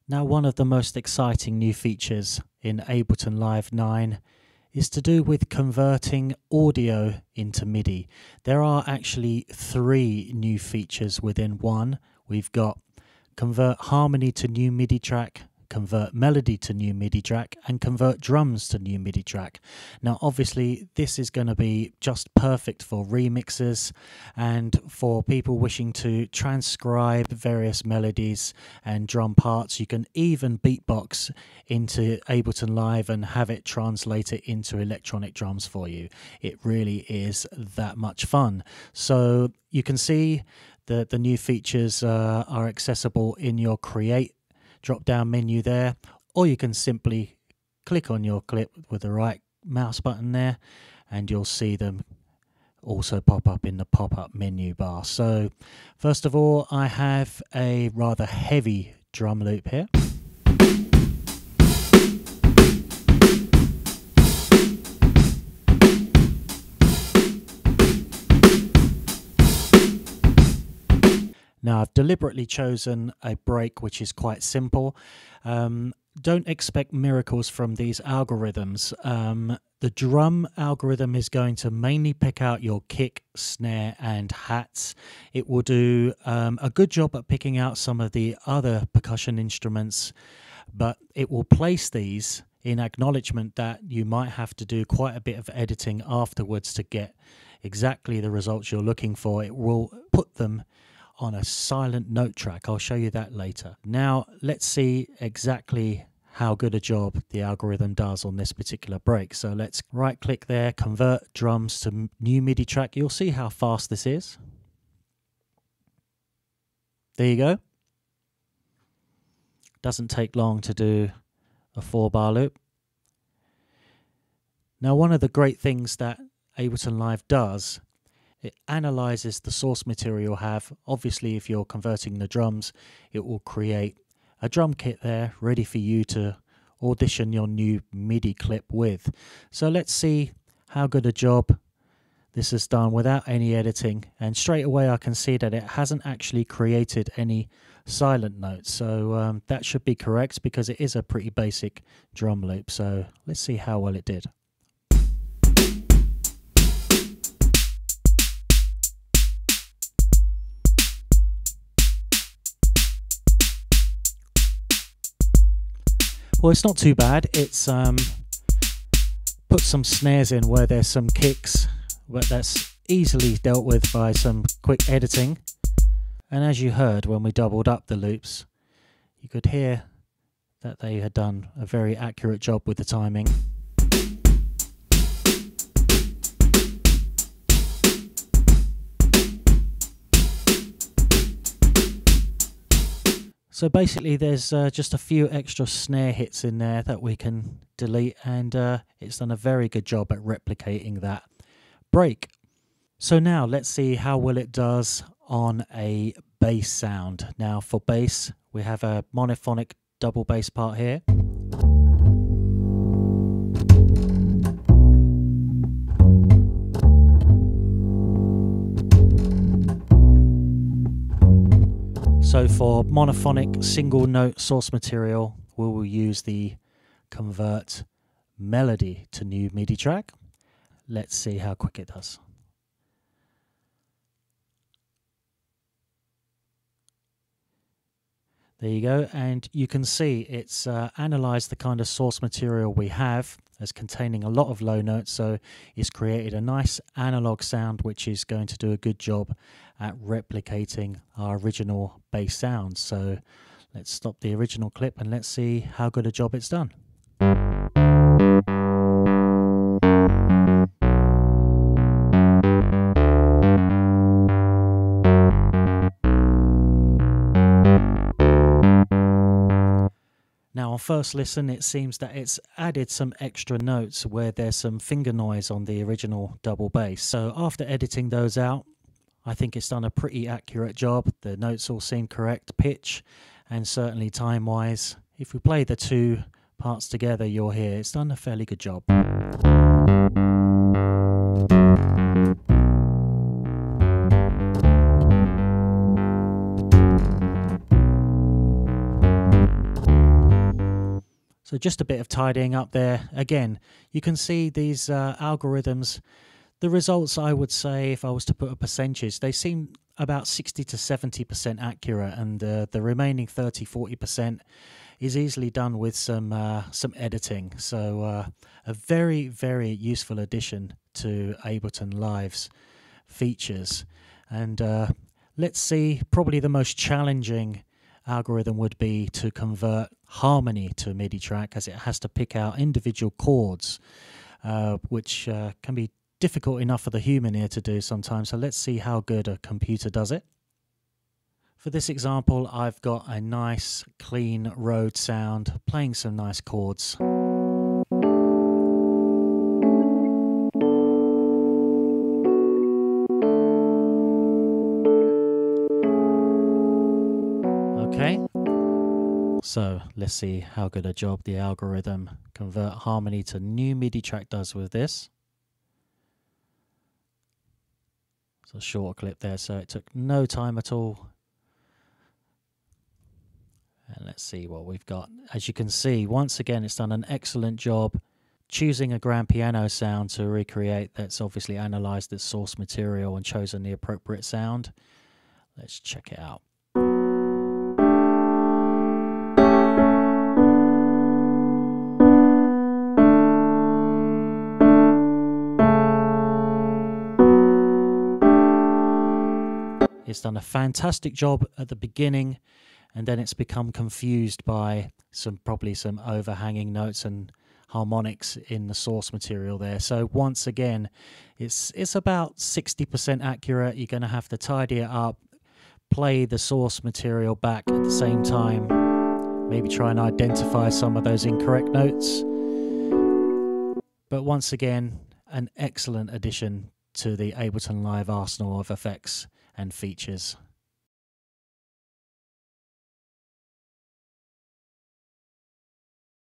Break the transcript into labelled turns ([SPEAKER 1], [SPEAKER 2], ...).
[SPEAKER 1] Now, one of the most exciting new features in Ableton Live 9 is to do with converting audio into MIDI. There are actually 3 new features within one. We've got convert harmony to new MIDI track, convert melody to new MIDI track, and convert drums to new MIDI track. Now obviously this is going to be just perfect for remixers and for people wishing to transcribe various melodies and drum parts. You can even beatbox into Ableton Live and have it translate it into electronic drums for you. It really is that much fun. So you can see that the new features are accessible in your Create drop down menu there, or you can simply click on your clip with the right mouse button there and you'll see them also pop up in the pop-up menu bar. So first of all, I have a rather heavy drum loop here. Now I've deliberately chosen a break which is quite simple. Don't expect miracles from these algorithms. The drum algorithm is going to mainly pick out your kick, snare and hats. It will do a good job at picking out some of the other percussion instruments, but it will place these in acknowledgement that you might have to do quite a bit of editing afterwards to get exactly the results you're looking for. It will put them on a silent note track. I'll show you that later. Now let's see exactly how good a job the algorithm does on this particular break. So let's right click there, convert drums to new MIDI track. You'll see how fast this is. There you go. Doesn't take long to do a 4-bar loop. Now one of the great things that Ableton Live does, it analyzes the source material you have. Obviously, if you're converting the drums, it will create a drum kit there ready for you to audition your new MIDI clip with. So let's see how good a job this has done without any editing. And straight away I can see that it hasn't actually created any silent notes. So that should be correct because it is a pretty basic drum loop. So let's see how well it did. Well, it's not too bad. It's put some snares in where there's some kicks, but that's easily dealt with by some quick editing. And as you heard when we doubled up the loops, you could hear that they had done a very accurate job with the timing. So basically there's just a few extra snare hits in there that we can delete, and it's done a very good job at replicating that break. So now let's see how well it does on a bass sound. Now for bass, we have a monophonic double bass part here. So for monophonic single note source material, we will use the convert melody to new MIDI track. Let's see how quick it does. There you go, and you can see it's analysed the kind of source material we have as containing a lot of low notes, so it's created a nice analog sound which is going to do a good job at replicating our original bass sounds. So let's stop the original clip and let's see how good a job it's done. Now on first listen, it seems that it's added some extra notes where there's some finger noise on the original double bass. So after editing those out, I think it's done a pretty accurate job. The notes all seem correct, pitch and certainly time-wise. If we play the two parts together, you'll hear it's done a fairly good job. So just a bit of tidying up there. Again, you can see these algorithms. The results, I would say, if I was to put a percentage, they seem about 60 to 70% accurate, and the remaining 30-40% is easily done with some editing. So a very, very useful addition to Ableton Live's features. And let's see, probably the most challenging algorithm would be to convert harmony to a MIDI track, as it has to pick out individual chords, which can be difficult enough for the human ear to do sometimes. So let's see how good a computer does it. For this example, I've got a nice clean Rhodes sound playing some nice chords. Okay, so let's see how good a job the algorithm convert harmony to new MIDI track does with this. It's a short clip there, so it took no time at all. And let's see what we've got. As you can see, once again, it's done an excellent job choosing a grand piano sound to recreate. That's obviously analysed its source material and chosen the appropriate sound. Let's check it out. It's done a fantastic job at the beginning, and then it's become confused by probably some overhanging notes and harmonics in the source material there. So once again, it's about 60% accurate. You're going to have to tidy it up, play the source material back at the same time, maybe try and identify some of those incorrect notes. But once again, an excellent addition to the Ableton Live arsenal of effects and features.